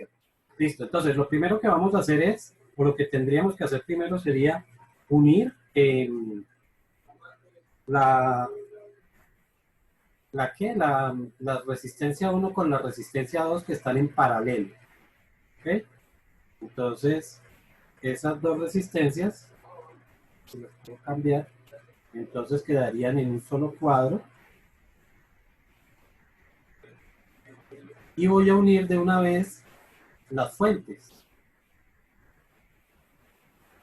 expansión. Listo, entonces lo primero que vamos a hacer es, o lo que tendríamos que hacer primero sería unir la, la resistencia 1 con la resistencia 2 que están en paralelo. ¿Okay? Entonces, esas dos resistencias, las puedo cambiar, entonces quedarían en un solo cuadro. Y voy a unir de una vez las fuentes.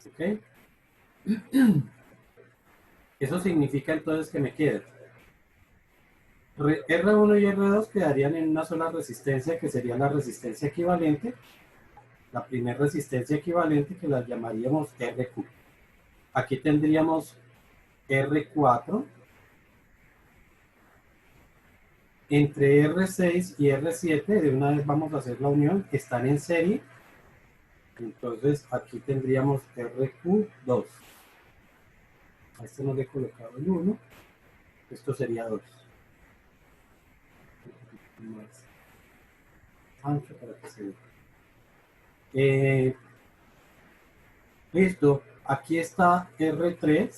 ¿Ok? Eso significa entonces que me queda R1 y R2 quedarían en una sola resistencia, que sería la resistencia equivalente, la primera resistencia equivalente, que la llamaríamos RQ. Aquí tendríamos R4 entre R6 y R7. De una vez vamos a hacer la unión, que están en serie. Entonces aquí tendríamos RQ2. A este no le he colocado el 1. Esto sería 2. Más ancho para que se vea. Listo. Aquí está R3.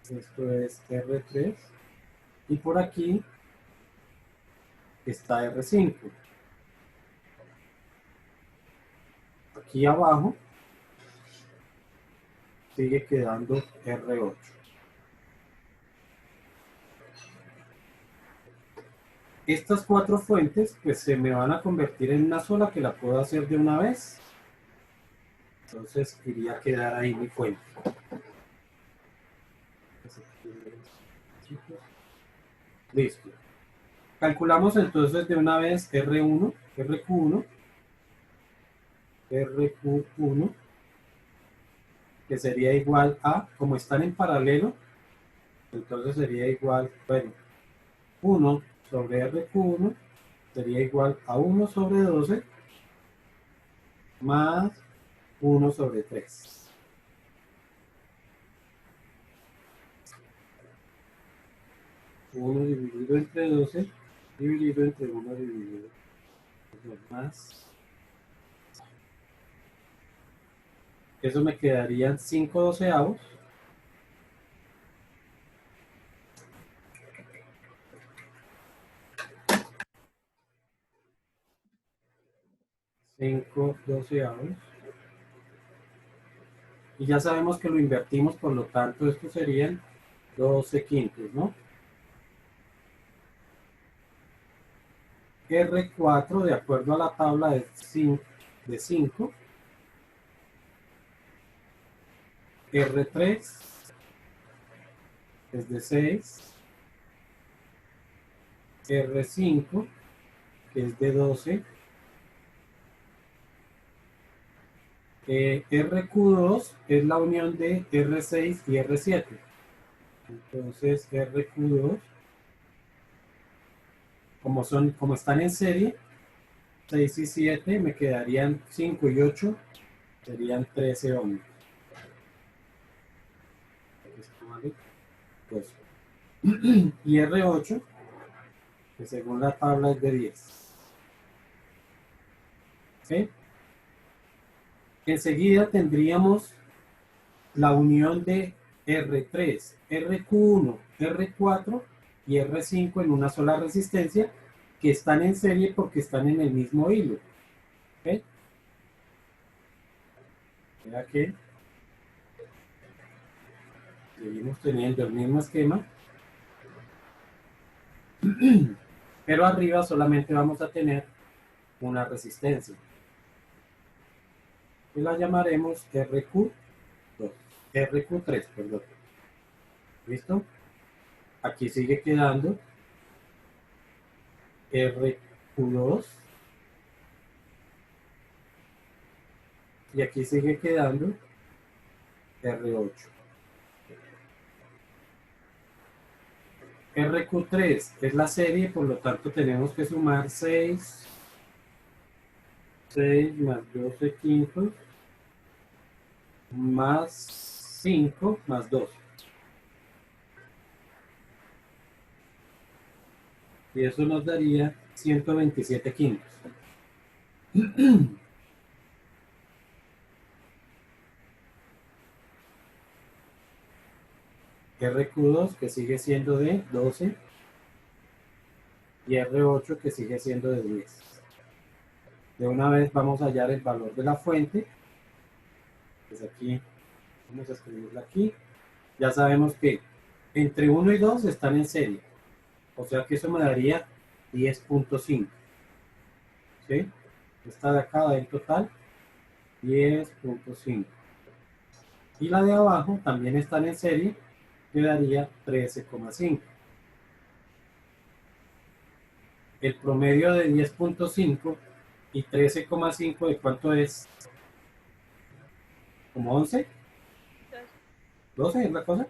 Esto es R3. Y por aquí está R5. Aquí abajo sigue quedando R8. Estas cuatro fuentes pues se me van a convertir en una sola, que la puedo hacer de una vez. Entonces iría a quedar ahí mi fuente. Listo. Calculamos entonces de una vez R1, RQ1, RQ1, que sería igual a, como están en paralelo, entonces sería igual, bueno, 1 sobre RQ1 sería igual a 1 sobre 12 más 1 sobre 3. Uno dividido entre 12 dividido entre 1 dividido más. Eso me quedarían 5 doceavos. Y ya sabemos que lo invertimos, por lo tanto esto serían 12 quintos, ¿no? R4, de acuerdo a la tabla de 5, R3 es de 6, R5 que es de 12, RQ2 es la unión de R6 y R7. Entonces RQ2, como están en serie, 6 y 7 me quedarían 5 y 8, serían 13 ohmios. Pues, y R8, que según la tabla es de 10. ¿Sí? Enseguida tendríamos la unión de R3, RQ1, R4 y R5 en una sola resistencia, que están en serie porque están en el mismo hilo. ¿Okay? Mira que seguimos teniendo el mismo esquema, pero arriba solamente vamos a tener una resistencia, y la llamaremos RQ2, RQ3, perdón. ¿Listo? Aquí sigue quedando RQ2 y aquí sigue quedando R8. RQ3 es la serie, por lo tanto tenemos que sumar 6 más 12 quintos más 5 más 2. y eso nos daría 127 quintos. RQ2 que sigue siendo de 12 y R8 que sigue siendo de 10. De una vez vamos a hallar el valor de la fuente. Pues aquí, vamos a escribirla aquí. Ya sabemos que entre 1 y 2 están en serie. O sea que eso me daría 10.5. ¿Sí? Esta de acá da en total 10.5. Y la de abajo también están en serie, que daría 13,5. El promedio de 10.5 y 13,5 ¿de cuánto es? ¿Como 11? 12 es la cosa.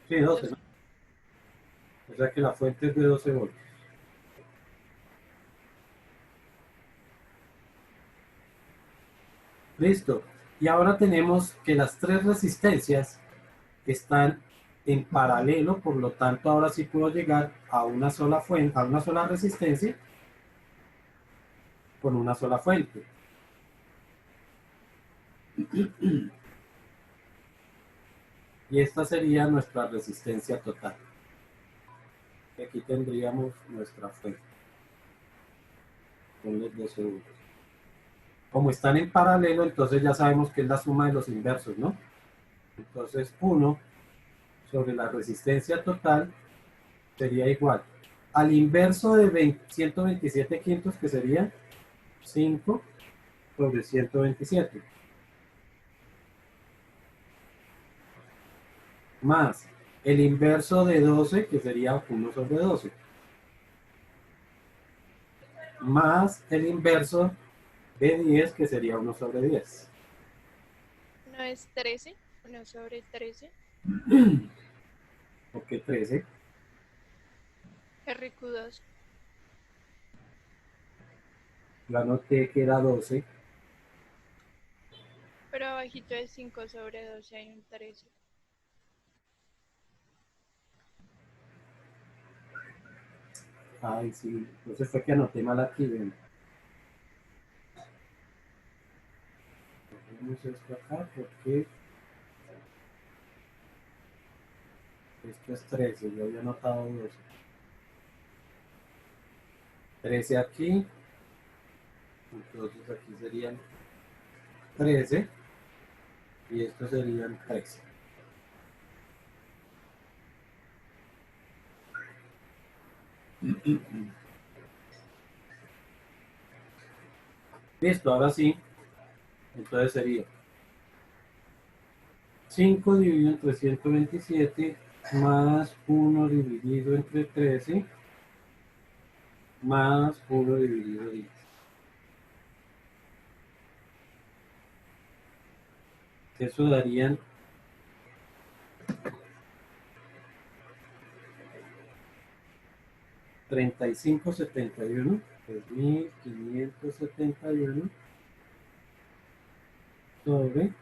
Sí, 12, ¿no? O sea que la fuente es de 12 voltios. Listo. Y ahora tenemos que las tres resistencias están en paralelo, por lo tanto ahora sí puedo llegar a una sola fuente, a una sola resistencia con una sola fuente. Y esta sería nuestra resistencia total. Y aquí tendríamos nuestra fuente con los 12 voltios. Como están en paralelo, entonces ya sabemos que es la suma de los inversos, ¿no? Entonces 1 sobre la resistencia total sería igual al inverso de 127 quintos, que sería 5 sobre 127, más el inverso de 12, que sería 1 sobre 12, más el inverso de 10, que sería 1 sobre 10. No es 13, 1 sobre 13. ¿Por qué 13? RQ2. Yo anoté que era 12. Pero abajito de 5 sobre 12 hay un 13. Ay, sí, entonces fue que anoté mal aquí. Ven. Ponemos esto acá porque esto es 13, yo había anotado 12. 13 aquí, entonces aquí serían 13 y estos serían 13. Listo, ahora sí, entonces sería 5 dividido entre 127 más 1 dividido entre 13 más 1 dividido 10. Eso darían 3571, 3571 sobre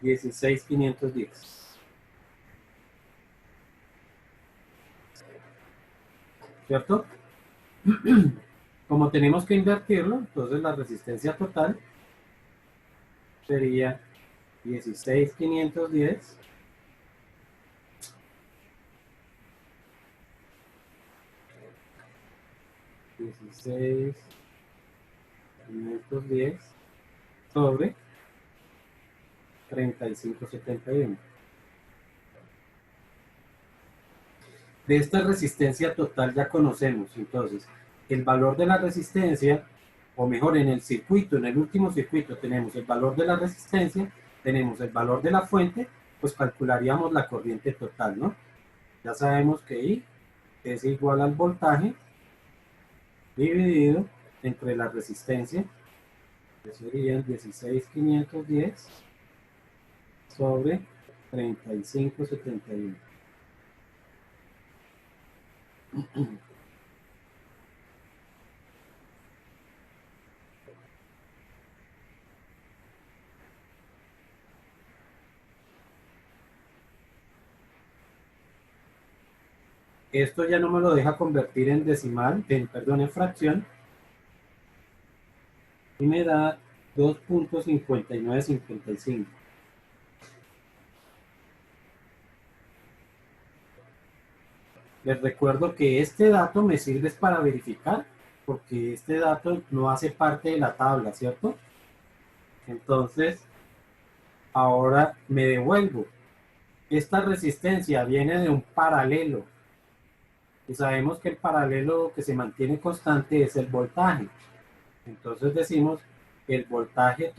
16510. ¿Cierto? Como tenemos que invertirlo, entonces la resistencia total sería 16510 16510 sobre 3571. De esta resistencia total ya conocemos, entonces, el valor de la resistencia, o mejor, en el circuito, en el último circuito, tenemos el valor de la resistencia, tenemos el valor de la fuente, pues calcularíamos la corriente total, ¿no? Ya sabemos que I es igual al voltaje dividido entre la resistencia, que serían 16510 sobre 3571. Esto ya no me lo deja convertir en decimal, perdón, en fracción, y me da 2.5955. Les recuerdo que este dato me sirve para verificar, porque este dato no hace parte de la tabla, ¿cierto? Entonces, ahora me devuelvo. Esta resistencia viene de un paralelo, y sabemos que el paralelo que se mantiene constante es el voltaje. Entonces decimos que el voltaje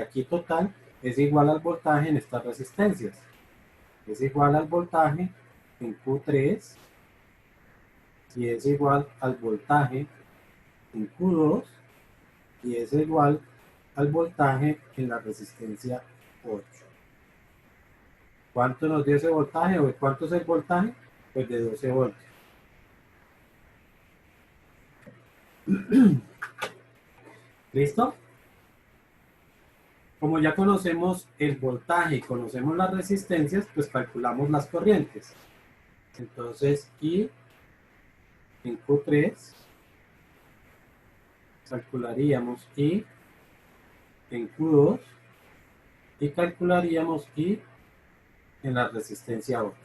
aquí total, es igual al voltaje en estas resistencias. Es igual al voltaje en Q3 y es igual al voltaje en Q2 y es igual al voltaje en la resistencia 8. ¿Cuánto nos dio ese voltaje o cuánto es el voltaje? Pues de 12 voltios. ¿Listo? Como ya conocemos el voltaje y conocemos las resistencias, pues calculamos las corrientes. Entonces, I en Q3, calcularíamos I en Q2 y calcularíamos I en la resistencia 8.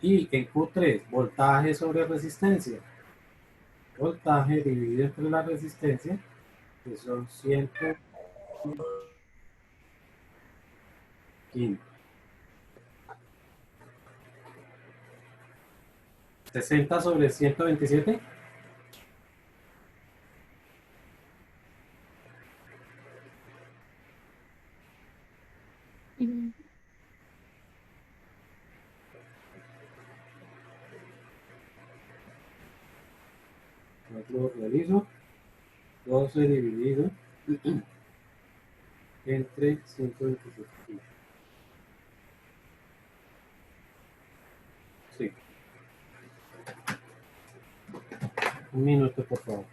Y en Q3, voltaje sobre resistencia. Voltaje dividido entre la resistencia, que son 115. 60 sobre 127. Lo realizo. 12 dividido entre 127. Sí. Un minuto, por favor.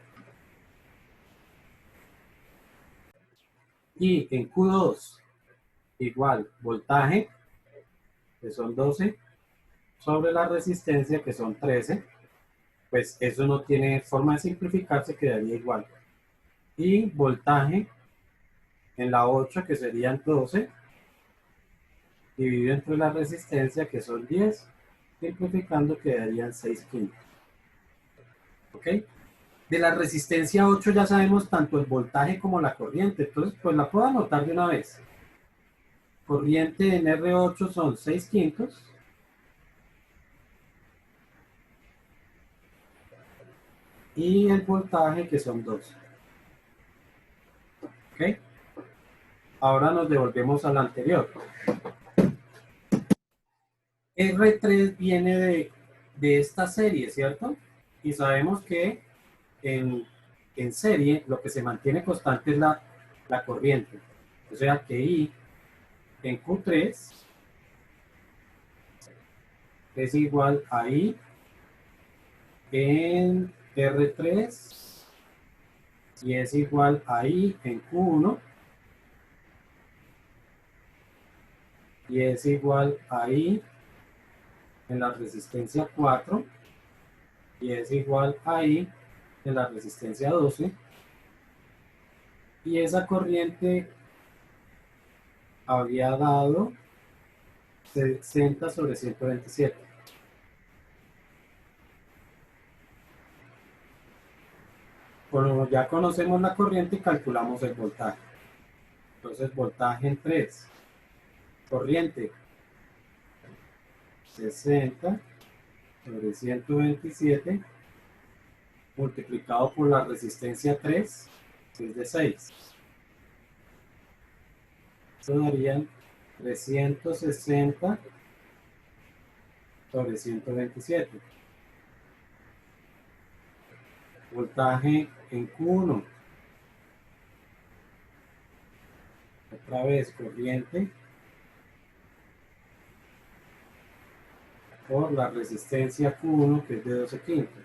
Y en Q2, igual, voltaje, que son 12, sobre la resistencia, que son 13, pues eso no tiene forma de simplificarse, quedaría igual. Y voltaje en la 8, que serían 12, dividido entre la resistencia, que son 10, simplificando quedarían 6 quintos. ¿Ok? De la resistencia 8 ya sabemos tanto el voltaje como la corriente, entonces pues la puedo anotar de una vez. Corriente en R8 son 6 quintos. Y el voltaje que son 12. ¿Ok? Ahora nos devolvemos al anterior. R3 viene de esta serie, ¿cierto? Y sabemos que en serie lo que se mantiene constante es la corriente. O sea que I en Q3 es igual a I en R3 y es igual a I en Q1 y es igual a I en la resistencia 4 y es igual a I en la resistencia 12 y esa corriente había dado 60 sobre 127. Como ya conocemos la corriente, calculamos el voltaje. Entonces, voltaje en 3. Corriente 60 sobre 127 multiplicado por la resistencia 3, que es de 6. Eso darían 360 sobre 127. Voltaje en Q1. Otra vez corriente por la resistencia Q1, que es de 12 quintos.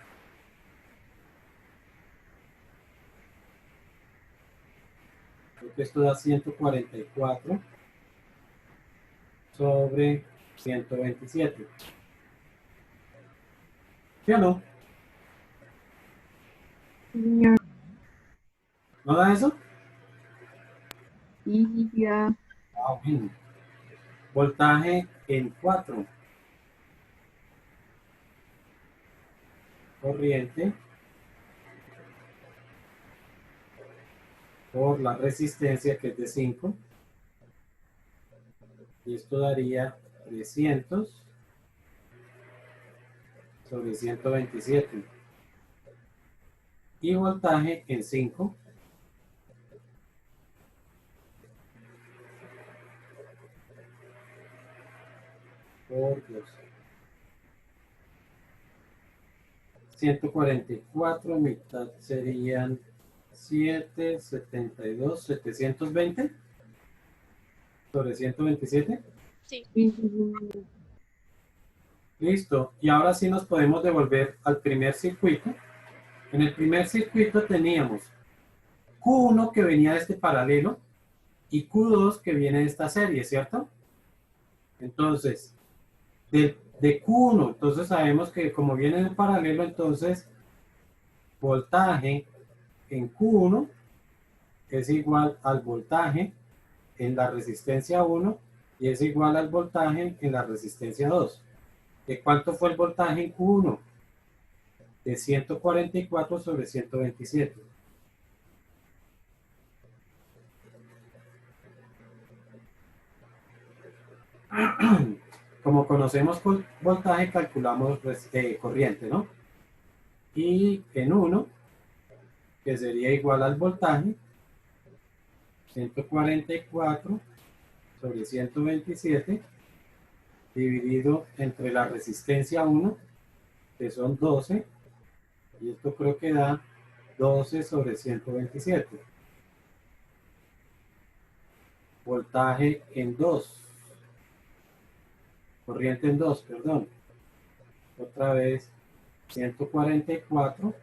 Creo que esto da 144 sobre 127. ¿Sí o no? Señor, ¿No da eso? sí, ya. Ah, bueno. Voltaje en 4. Corriente por la resistencia que es de 5. Y esto daría 300 sobre 127. Y voltaje en 5 por 2. 144, mitad serían 7, 72, 720 sobre 127. Sí. Sí, sí, sí. Listo. Y ahora sí nos podemos devolver al primer circuito. En el primer circuito teníamos Q1 que venía de este paralelo y Q2 que viene de esta serie, ¿cierto? Entonces, de Q1, entonces sabemos que como viene de un paralelo, entonces voltaje en Q1 es igual al voltaje en la resistencia 1 y es igual al voltaje en la resistencia 2. ¿De cuánto fue el voltaje en Q1? De 144 sobre 127. Como conocemos voltaje, calculamos corriente, ¿no? Y en 1, que sería igual al voltaje, 144 sobre 127, dividido entre la resistencia 1, que son 12, y esto creo que da 12 sobre 127. Voltaje en 2, corriente en 2, perdón. Otra vez 144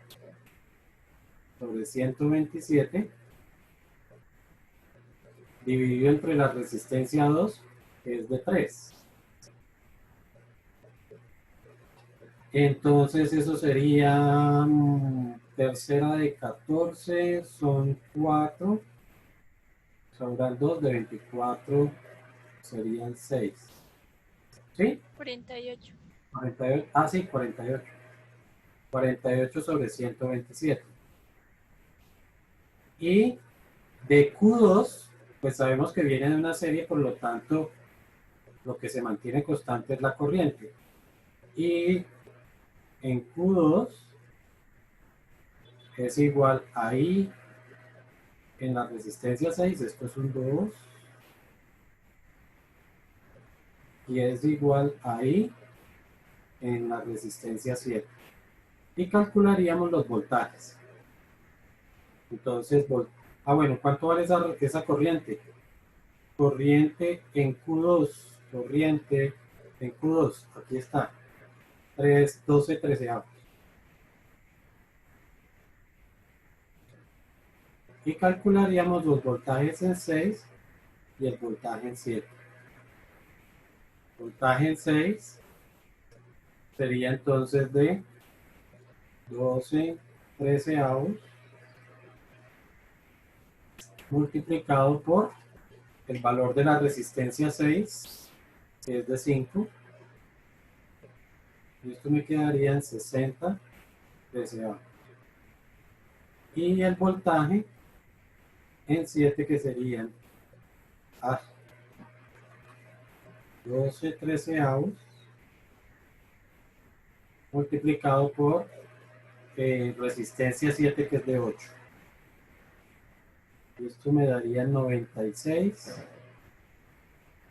sobre 127 dividido entre la resistencia 2, que es de 3. Entonces eso sería tercera de 14, son 4, sobran 2 de 24, serían 6. ¿Sí? 48. 48, ah, sí, 48. 48 sobre 127. Y de Q2, pues sabemos que viene de una serie, por lo tanto, lo que se mantiene constante es la corriente. Y en Q2 es igual a I en la resistencia 6, esto es un 2, y es igual a I en la resistencia 7. Y calcularíamos los voltajes. Entonces, bueno, ¿cuánto vale esa corriente? Corriente en Q2, corriente en Q2, aquí está, 3, 12, 13. Y calcularíamos los voltajes en 6 y el voltaje en 7. Voltaje en 6 sería entonces de 12 treceavos multiplicado por el valor de la resistencia 6, que es de 5. Y esto me quedaría en 60 treceavos. Y el voltaje en 7, que serían 12 treceavos multiplicado por resistencia 7, que es de 8. Y esto me daría 96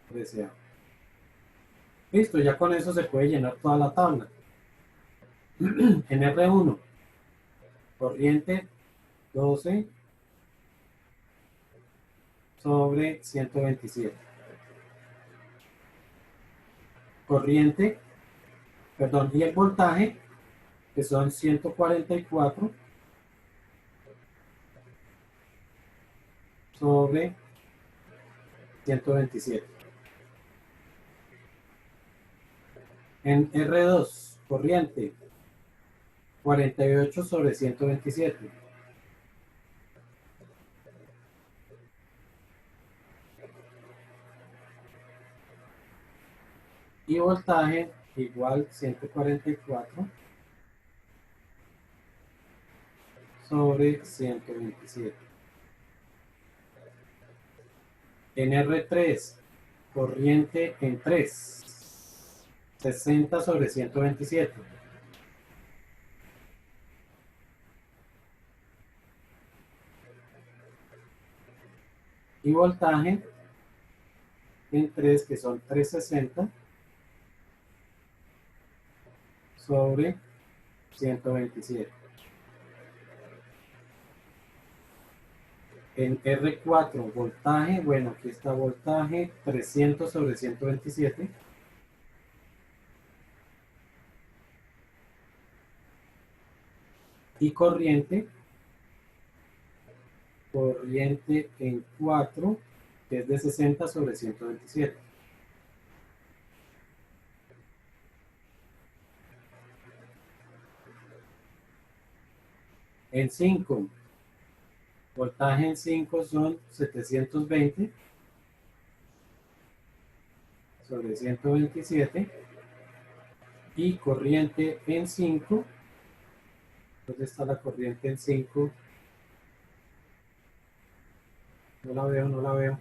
treceavos. Listo, ya con eso se puede llenar toda la tabla. En R1, corriente 12 sobre 127. Corriente, perdón, y el voltaje, que son 144 sobre 127. En R2, corriente 48 sobre 127. Y voltaje igual 144 sobre 127. En R3, corriente en 3, 60 sobre 127. Y voltaje en 3, que son 360 sobre 127. En R4, voltaje, bueno, aquí está voltaje, 300 sobre 127. Y corriente en 4, que es de 60 sobre 127. En 5, voltaje en 5 son 720 sobre 127. Y corriente en 5, ¿dónde está la corriente en 5? No la veo, no la veo.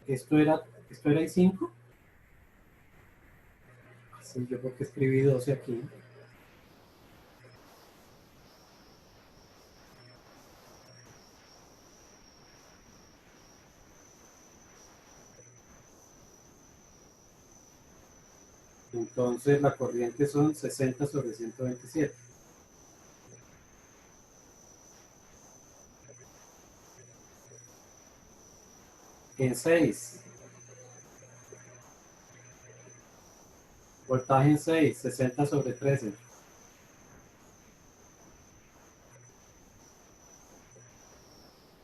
Esto era I5. Sí, yo creo que escribí 12 aquí. Entonces la corriente son 60 sobre 127. En 6, voltaje en 6, 60 sobre 13.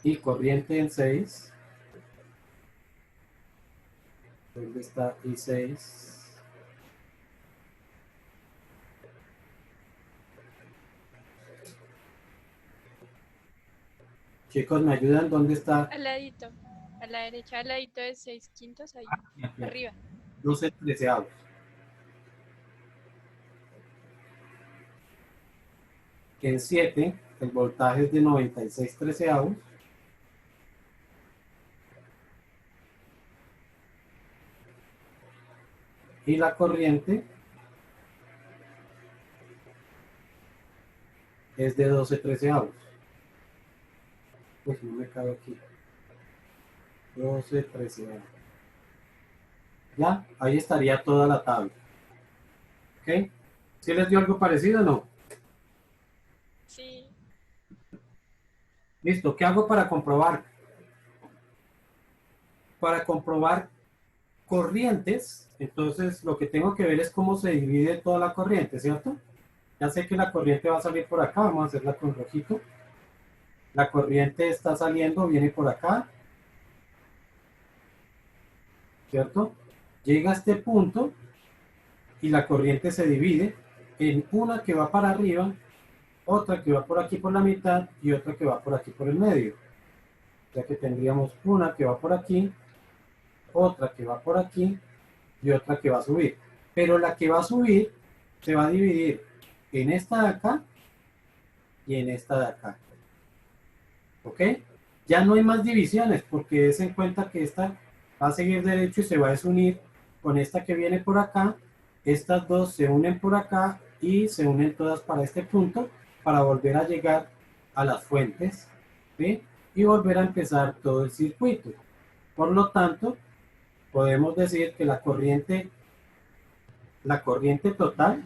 Y corriente en 6, ¿dónde está I6? Chicos, ¿me ayudan? ¿Dónde está? Al ladito, a la derecha, al ladito de 6/5, ahí, Aquí, arriba. 12 treceavos. En 7, el voltaje es de 96 treceavos. Y la corriente es de 12 treceavos. Pues no me cabe aquí. 12 treceavos. Ya, ahí estaría toda la tabla. ¿Ok? ¿Sí les dio algo parecido o no? Sí, Listo, ¿qué hago para comprobar? Para comprobar corrientes, entonces lo que tengo que ver es cómo se divide toda la corriente, ¿cierto? Ya sé que la corriente va a salir por acá, vamos a hacerla con rojito. La corriente está saliendo, viene por acá, ¿cierto? Llega a este punto y la corriente se divide en una que va para arriba, otra que va por aquí por la mitad y otra que va por aquí por el medio. Ya que tendríamos una que va por aquí, otra que va por aquí y otra que va a subir. Pero la que va a subir se va a dividir en esta de acá y en esta de acá. ¿Ok? Ya no hay más divisiones porque es en cuenta que esta va a seguir derecho y se va a desunir con esta que viene por acá. Estas dos se unen por acá y se unen todas para este punto para volver a llegar a las fuentes, ¿sí? Y volver a empezar todo el circuito. Por lo tanto, podemos decir que la corriente total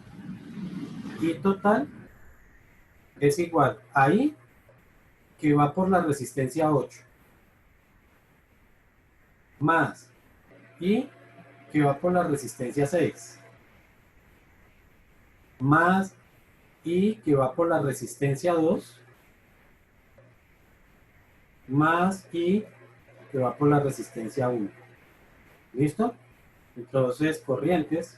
y total es igual a I, que va por la resistencia 8, más I, que va por la resistencia 6. más I que va por la resistencia 2 más I que va por la resistencia 1. ¿Listo? Entonces, corrientes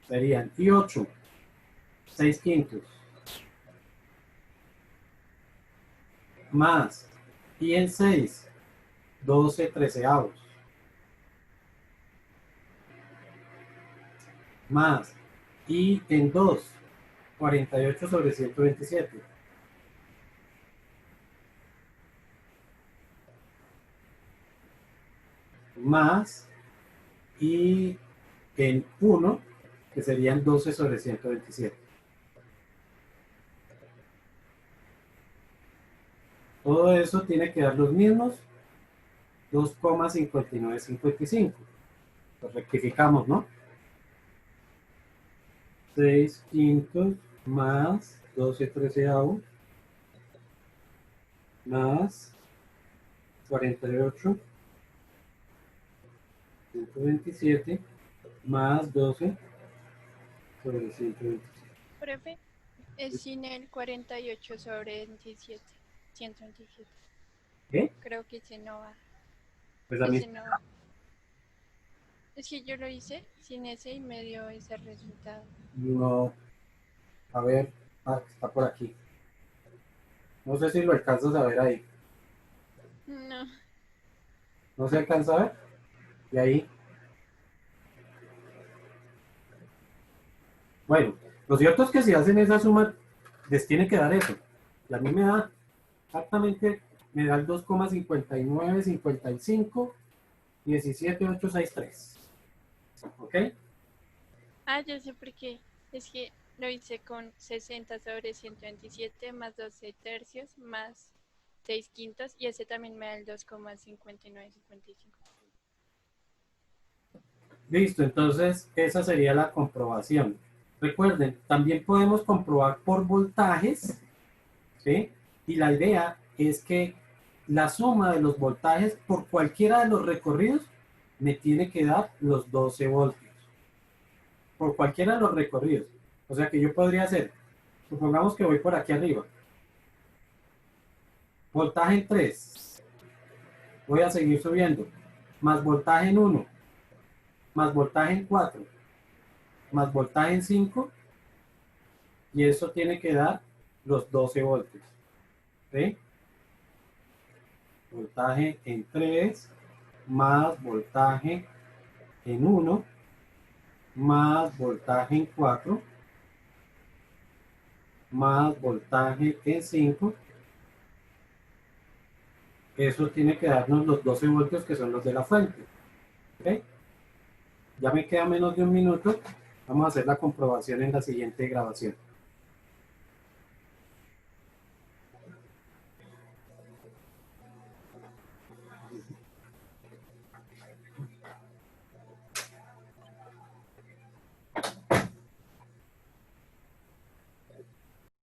serían I8, 6 quintos, más I en 6, 12 treceavos, más I en 2, 48 sobre 127, más I en 1, que serían 12 sobre 127. Todo eso tiene que dar los mismos 2,5955. Pues rectificamos, ¿no? 6 quintos más 12 treceavos más 48 127 más 12 sobre 127. Profe, es sin el 48 sobre 27, 127. ¿Qué? Creo que ese no va. Pues a mí, Ese no va. Es que yo lo hice sin ese y me dio ese resultado. no. A ver, está por aquí. No sé si lo alcanzas a ver ahí. No. ¿No se alcanza a ver? Y ahí. Bueno, lo cierto es que si hacen esa suma, les tiene que dar eso. Y a mí me da exactamente, me da el 2,5955 17863. ¿Ok? Ah, yo sé por qué. Es que lo hice con 60 sobre 127 más 12 tercios más 6 quintos y ese también me da el 2,5955. Listo, entonces esa sería la comprobación. Recuerden, también podemos comprobar por voltajes, ¿sí? Y la idea es que la suma de los voltajes por cualquiera de los recorridos me tiene que dar los 12 voltios. Por cualquiera de los recorridos. O sea que yo podría hacer, supongamos que voy por aquí arriba. Voltaje en 3. Voy a seguir subiendo. Más voltaje en 1. Más voltaje en 4. Más voltaje en 5. Y eso tiene que dar los 12 voltios. ¿Sí? Voltaje en 3 más voltaje en 1 más voltaje en 4 más voltaje en 5. Eso tiene que darnos los 12 voltios que son los de la fuente. ¿Ok? Ya me queda menos de un minuto. Vamos a hacer la comprobación en la siguiente grabación.